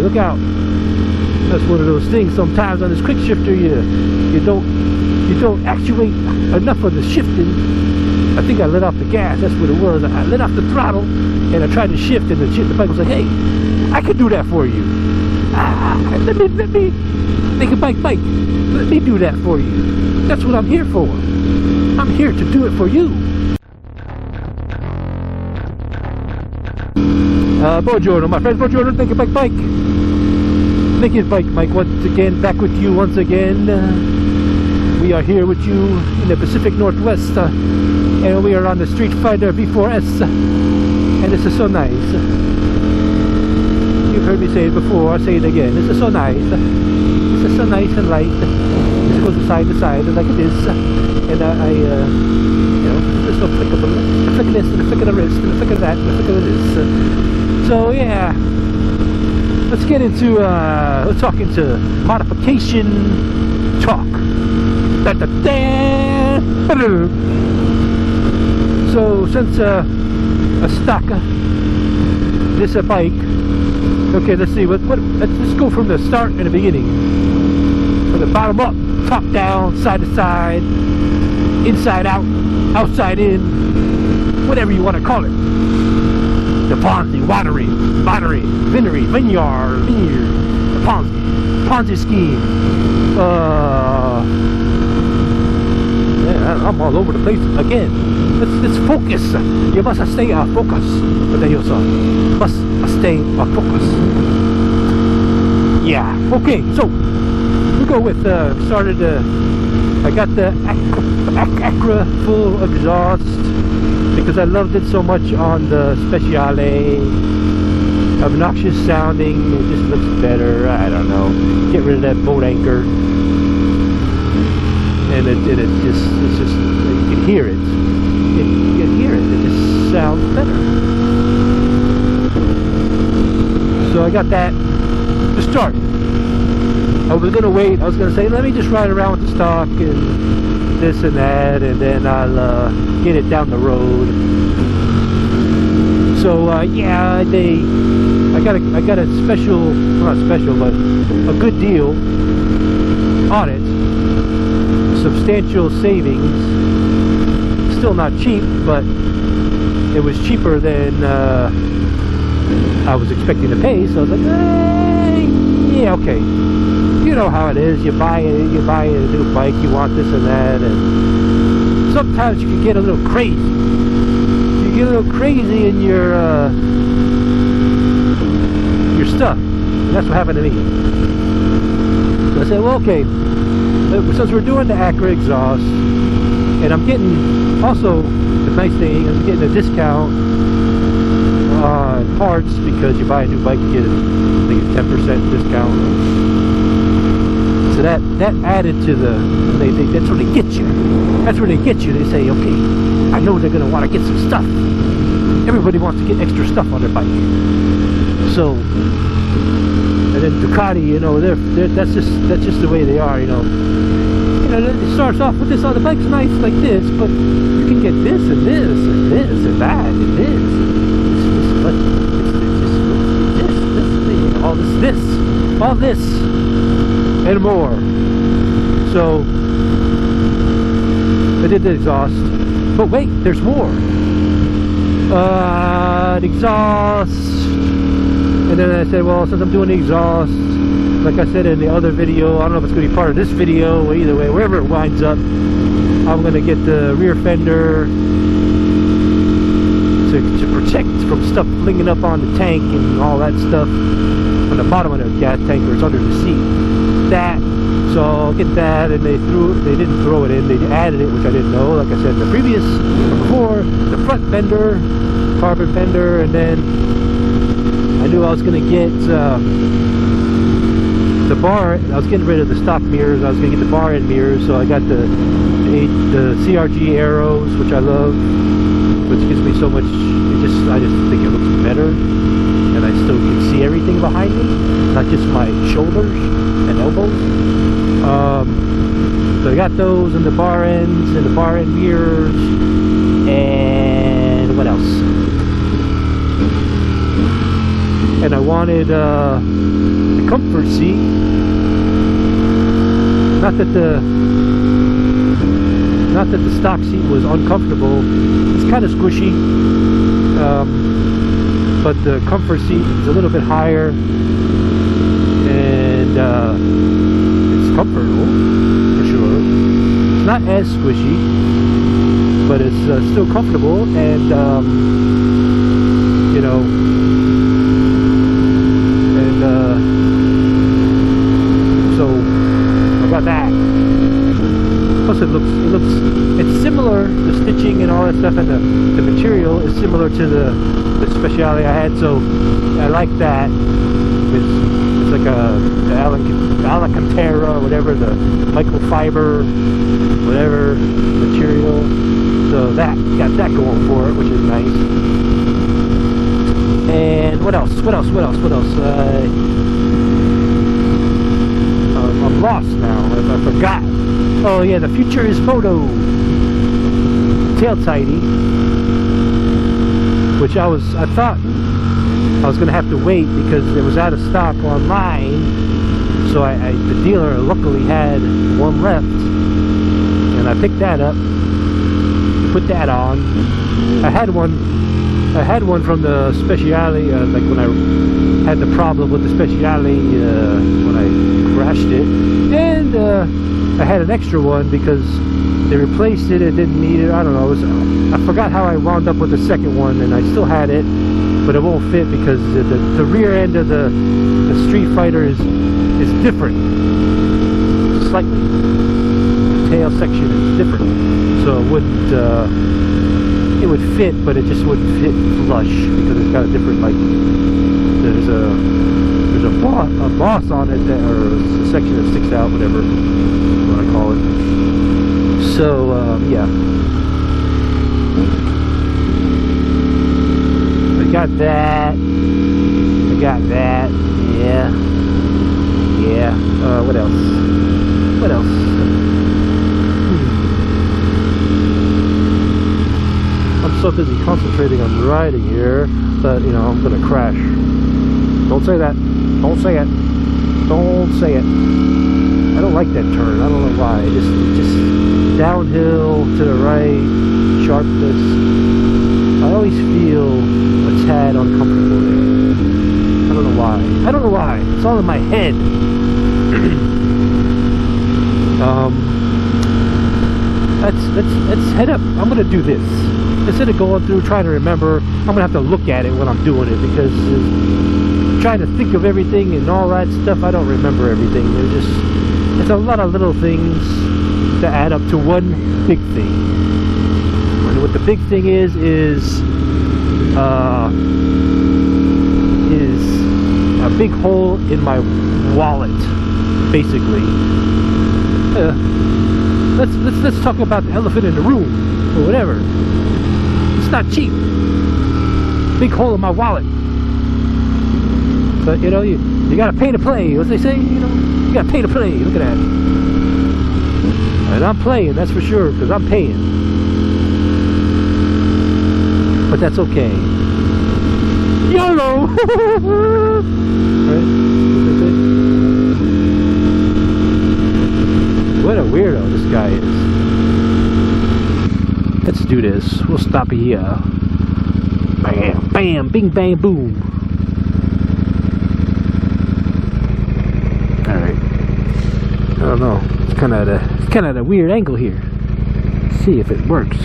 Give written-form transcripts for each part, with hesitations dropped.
look out. That's one of those things. Sometimes on this quick shifter, you don't actuate enough of the shifting. I think I let off the gas. That's what it was. I let off the throttle, and I tried to shift, and the bike was like, "Hey, I can do that for you. Let me make a bike. Let me do that for you. That's what I'm here for. I'm here to do it for you." Buongiorno, my friends. Buongiorno. Thank you, bike. Thank you, bike Mike. Once again, back with you once again. We are here with you in the Pacific Northwest, and we are on the Streetfighter V4S, and this is so nice. You've heard me say it before, I'll say it again. This is so nice. This is so nice and light. This goes side to side like it is, and you know, it's so flickable. A flick of this, and a flick of the wrist, and a flick of that, and a flick of this. So yeah, let's get into let's talk into modification talk. So since a stock this a bike, okay, let's see let's go from the start in the beginning, from the bottom up, top down, side to side, inside out, outside in, whatever you want to call it. The Ponzi, watery, vineyard, the Ponzi scheme. Yeah, I'm all over the place again. Let's focus. You must stay on focus. Must stay on focus. Yeah. Okay. So we go with I got the Acra full exhaust because I loved it so much on the Speciale. Obnoxious sounding. It just looks better. I don't know. Get rid of that boat anchor. And it's just you can hear it. You can hear it. It just sounds better. So I got that to start. I was gonna wait. I was gonna say, let me just ride around with the stock and this and that, and then I'll get it down the road. So yeah, I got a special, well, not special, but a good deal on it. Substantial savings. Still not cheap, but it was cheaper than I was expecting to pay. So I was like, yeah, okay. You know how it is. You buy a new bike. You want this and that, and sometimes you can get a little crazy. You get a little crazy in your stuff, and that's what happened to me. So I said, well, okay. Since we're doing the Acra exhaust, and I'm getting also the nice thing, I'm getting a discount on parts because you buy a new bike, you get I think it's 10% discount. So that added to the that's where they get you. That's where they get you. They say, okay, I know they're gonna want to get some stuff. Everybody wants to get extra stuff on their bike. So. And then Ducati, you know, that's just the way they are, you know. It starts off with this. Oh, the bike's nice like this, but you can get this and this and this and that and this all this and more. So I did the exhaust, but wait, there's more. The exhaust. And then I said, well, since I'm doing the exhaust, like I said in the other video, I don't know if it's going to be part of this video, or either way, wherever it winds up, I'm going to get the rear fender to protect from stuff flinging up on the tank and all that stuff on the bottom of the gas tank, or it's under the seat. That, so I'll get that, and they didn't throw it in, they added it, which I didn't know. Like I said in the previous, before, the front fender, carbon fender, and then I knew I was going to get the bar. I was getting rid of the stock mirrors. I was going to get the bar end mirrors, so I got the CRG arrows, which I love, which gives me so much. I just think it looks better, and I still can see everything behind me, not just my shoulders and elbows. So I got those, and the bar ends, and the bar end mirrors, and what else? and I wanted the comfort seat. Not that the stock seat was uncomfortable. It's kind of squishy, but the comfort seat is a little bit higher, and it's comfortable for sure. It's not as squishy, but it's still comfortable, and you know, and so I got that. Plus it's similar, the stitching and all that stuff, and the material is similar to the Speciale I had, so I like that. It's like the Alcantara, whatever, the microfiber, whatever material. So that got that going for it, which is nice. And what else? I'm lost now. I forgot. Oh yeah, the future is photo. Tail tidy, which I thought I was gonna have to wait because it was out of stock online. So the dealer luckily had one left, and I picked that up, put that on. I had one from the Speciale, like when I had the problem with the Speciale when I crashed it, and I had an extra one because they replaced it. It didn't need it. I don't know. I forgot how I wound up with the second one, and I still had it, but it won't fit because the rear end of the Streetfighter is different, slightly. The tail section is different, so it wouldn't. It would fit, but it just wouldn't fit flush because it's got a different, like, there's a boss on it, or a section that sticks out, whatever you want to call it. So yeah, I got that. Yeah. What else? I'm so busy concentrating on riding here that, you know, I'm gonna crash. Don't say that. Don't say it. I don't like that turn. I don't know why. Just downhill to the right, sharpness. I always feel a tad uncomfortable there. I don't know why. It's all in my head. Let's head up. I'm gonna do this. Instead of going through trying to remember, I'm gonna have to look at it when I'm doing it, because trying to think of everything and all that stuff, I don't remember everything. It's a lot of little things to add up to one big thing. And what the big thing is a big hole in my wallet, basically. Let's talk about the elephant in the room, or whatever. It's not cheap. Big hole in my wallet. But you know, you gotta pay to play. What they say, you know, you gotta pay to play. Look at that. And I'm playing, that's for sure, because I'm paying. But that's okay. YOLO! Right? What a weirdo this guy is. Let's do this. We'll stop here. Bam, bam, bing, bang, boom. Alright. I don't know. It's kind of at a weird angle here. Let's see if it works.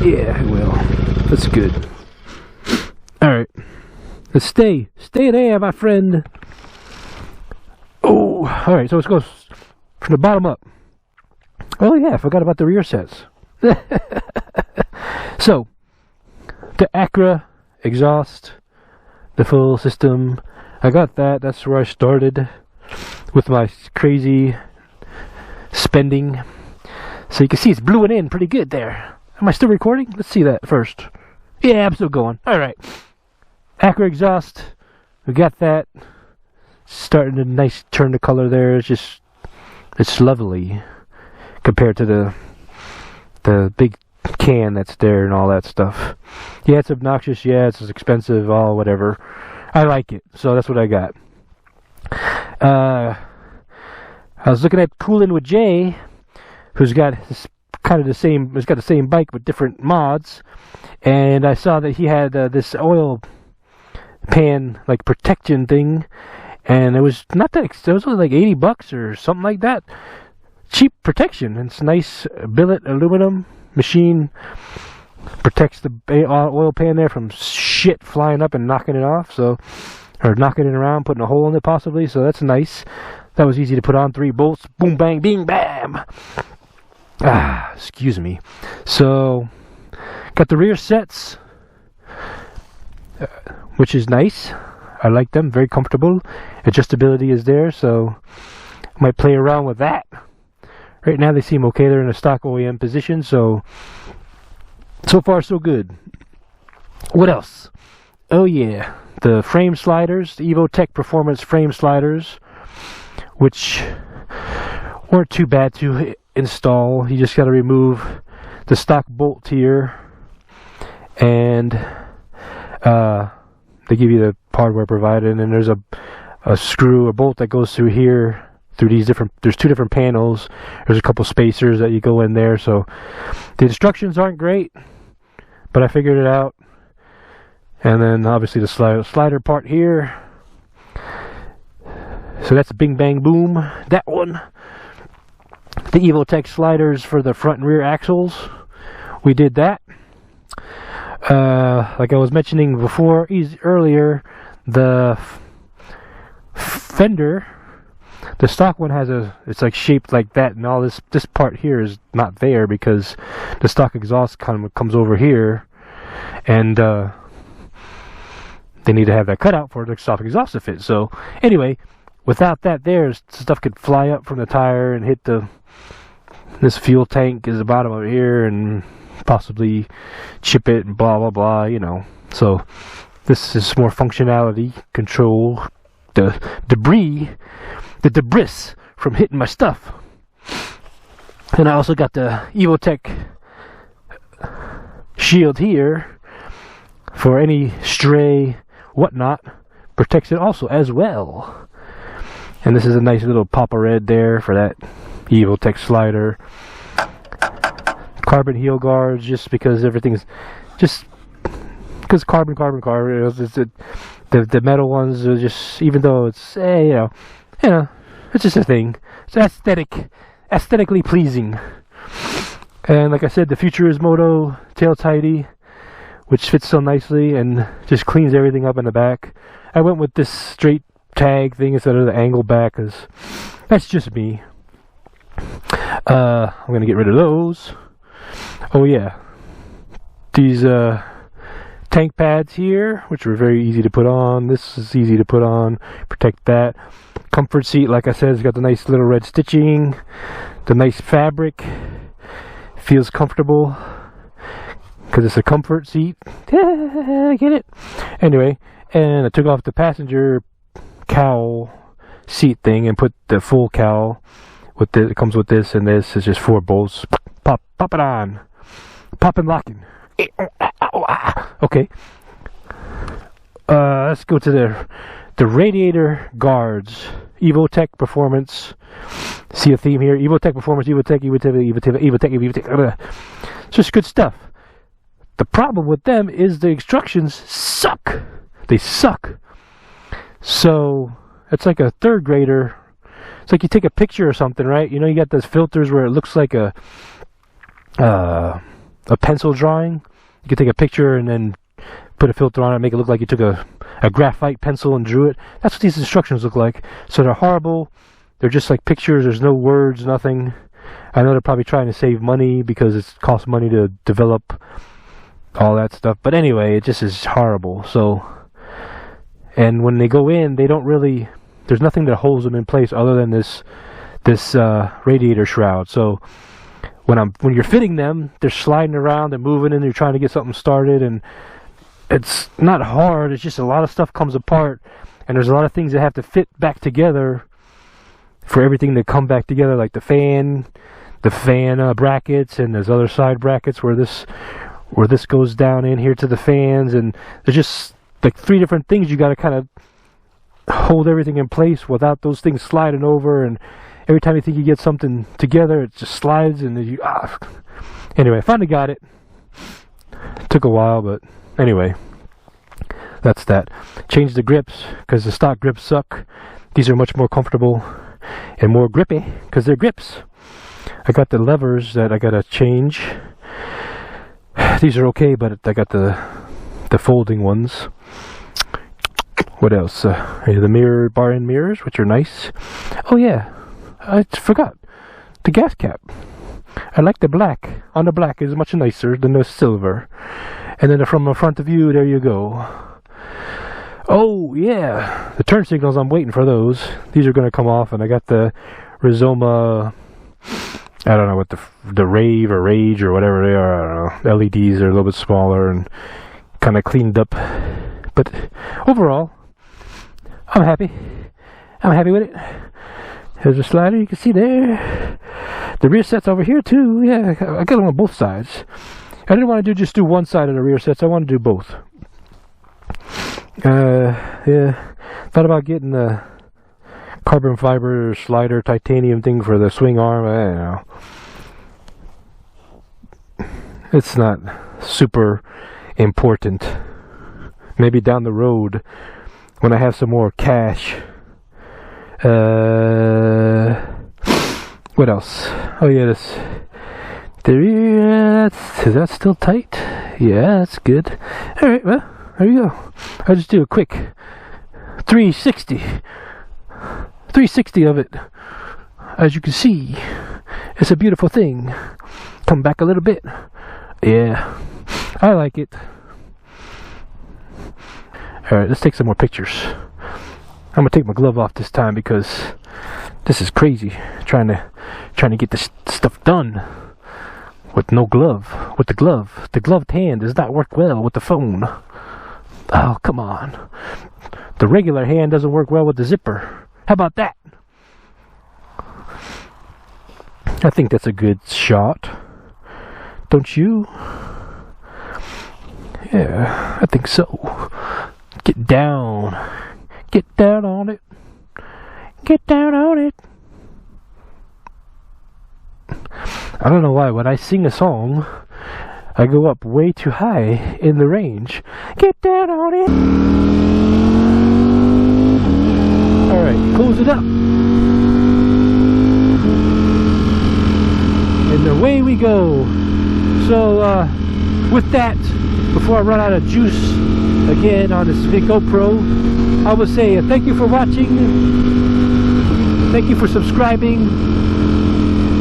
Yeah, it will. That's good. Alright. Let's stay. Stay there, my friend. Oh, alright, so let's go from the bottom up. Oh yeah, I forgot about the rear sets. So, the Acura exhaust, the full system, I got that. That's where I started with my crazy spending. So you can see it's bluing in pretty good there. Am I still recording? Let's see that first. Yeah, I'm still going. Alright. Acura exhaust, we got that. Starting a nice turn to color there. It's lovely compared to the big can that's there and all that stuff. Yeah, it's obnoxious. Yeah, it's expensive. All whatever. I like it, so that's what I got. I was looking at Coolin' with Jay, who's got this, kind of the same. He's got the same bike with different mods, and I saw that he had this oil pan like protection thing, and it was not that. It was only like $80 or something like that. Cheap protection. It's nice billet aluminum machine. Protects the oil pan there from shit flying up and knocking it off. So, or knocking it around, putting a hole in it possibly. So that's nice. That was easy to put on. 3 bolts. Boom, bang, bing, bam. Excuse me. So, got the rear sets, which is nice. I like them. Very comfortable. Adjustability is there, so might play around with that. Right now they seem okay. They're in a stock OEM position, so far so good. What else? Oh yeah, the frame sliders, the EvoTech Performance frame sliders, which weren't too bad to install. You just got to remove the stock bolt here, and they give you the hardware provided, and there's a screw, a bolt that goes through here, through these different, there's 2 different panels. There's a couple spacers that you go in there, so the instructions aren't great, but I figured it out. And then obviously the slider part here. So that's a bing bang boom, that one. The EvoTech sliders for the front and rear axles, we did that. Like I was mentioning before, earlier, the fender, the stock one has it's like shaped like that, and all this part here is not there because the stock exhaust kind of comes over here, and they need to have that cut out for the stock exhaust to fit. So anyway, without that there, stuff could fly up from the tire and hit this fuel tank is the bottom of here and possibly chip it and blah blah blah, you know. So this is more functionality, control the debris from hitting my stuff. And I also got the EvoTech shield here for any stray whatnot, protects it also as well. And this is a nice little pop of red there for that EvoTech slider. Carbon heel guards, just because everything's just because carbon. The metal ones are just, even though it's you know, it's just a thing. It's aesthetically pleasing. And like I said, the Futurismoto tail tidy, which fits so nicely and just cleans everything up in the back. I went with this straight tag thing instead of the angle back, because that's just me. I'm gonna get rid of those. Oh yeah, these tank pads here, which are very easy to put on. This is easy to put on, protect that. Comfort seat, like I said, it's got the nice little red stitching, the nice fabric, feels comfortable because it's a comfort seat. I get it. Anyway, and I took off the passenger cowl seat thing and put the full cowl with this. It comes with this, and this is just 4 bolts. Pop it on, pop and locking. Okay, let's go to the radiator guards. EvoTech Performance. See a theme here? EvoTech Performance, EvoTech. It's just good stuff. The problem with them is the instructions suck. They suck. So it's like a 3rd grader. It's like you take a picture or something, right? You know, you got those filters where it looks like a pencil drawing. You can take a picture and then put a filter on it and make it look like you took a graphite pencil and drew it. That's what these instructions look like. So they're horrible. They're just like pictures. There's no words, nothing. I know they're probably trying to save money because it costs money to develop all that stuff. But anyway, it just is horrible. So, and when they go in, they don't really, there's nothing that holds them in place other than this radiator shroud. So when you're fitting them, they're sliding around and moving, and you're trying to get something started, and it's not hard. It's just a lot of stuff comes apart, and there's a lot of things that have to fit back together for everything to come back together, like the fan, fan brackets, and there's other side brackets where this goes down in here to the fans, and there's just like 3 different things you got to kind of hold everything in place without those things sliding over, and every time you think you get something together, it just slides, and you anyway, I finally got it. Took a while, but anyway, that's that. Changed the grips because the stock grips suck. These are much more comfortable and more grippy because they're grips. I got the levers that I gotta change. These are okay, but I got the folding ones. What else? The mirror bar end mirrors, which are nice. Oh yeah, I forgot the gas cap. I like the black. On the black is much nicer than the silver. And then from the front view, there you go. Oh yeah, the turn signals, I'm waiting for those. These are going to come off, and I got the Rizoma, I don't know what the Rave or Rage or whatever they are, I don't know. LEDs are a little bit smaller and kind of cleaned up. But overall, I'm happy. I'm happy with it. There's a slider you can see there. The rear set's over here too. Yeah, I got them on both sides. I didn't want to just do one side of the rear sets. I want to do both. Yeah. Thought about getting the carbon fiber slider titanium thing for the swing arm. I don't know. It's not super important. Maybe down the road when I have some more cash. What else? Oh yeah, the rear, is that still tight? Yeah, that's good. Alright, well, there you go. I'll just do a quick 360 of it. As you can see, it's a beautiful thing. Come back a little bit. Yeah, I like it. Alright, let's take some more pictures. I'm gonna take my glove off this time because this is crazy. Trying to get this stuff done with no glove. With the glove. The gloved hand does not work well with the phone. Oh, come on. The regular hand doesn't work well with the zipper. How about that? I think that's a good shot. Don't you? Yeah, I think so. Get down. Get down on it. Get down on it. I don't know why, when I sing a song, I go up way too high in the range. Get down on it. Alright, close it up. And away we go. So, with that, before I run out of juice again on this GoPro, I would say thank you for watching. Thank you for subscribing.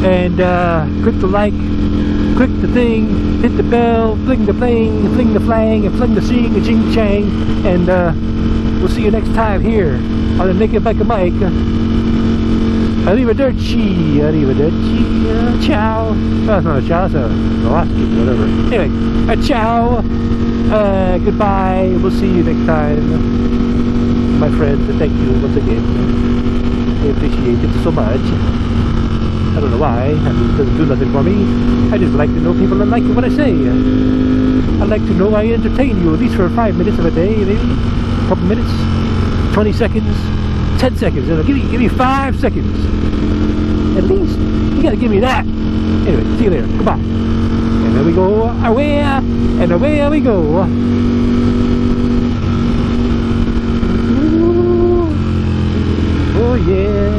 And click the like, click the thing, hit the bell, fling the bling, fling the flang, and fling the sing, and ching chang. And we'll see you next time here on the Naked Biker Mike. Arrivederci, arrivederci, ciao. Oh, that's not a ciao, that's a velocity, whatever. Anyway, ciao, goodbye, we'll see you next time, my friends, and thank you once again. I appreciate it so much. I don't know why, I mean, it doesn't do nothing for me. I just like to know people that like what I say. I like to know I entertain you, at least for 5 minutes of a day, maybe, a couple minutes, 20 seconds. 10 seconds, give me 5 seconds at least. You gotta give me that. Anyway, see you later. Goodbye. And there we go. Away, and away we go. Ooh. Oh yeah.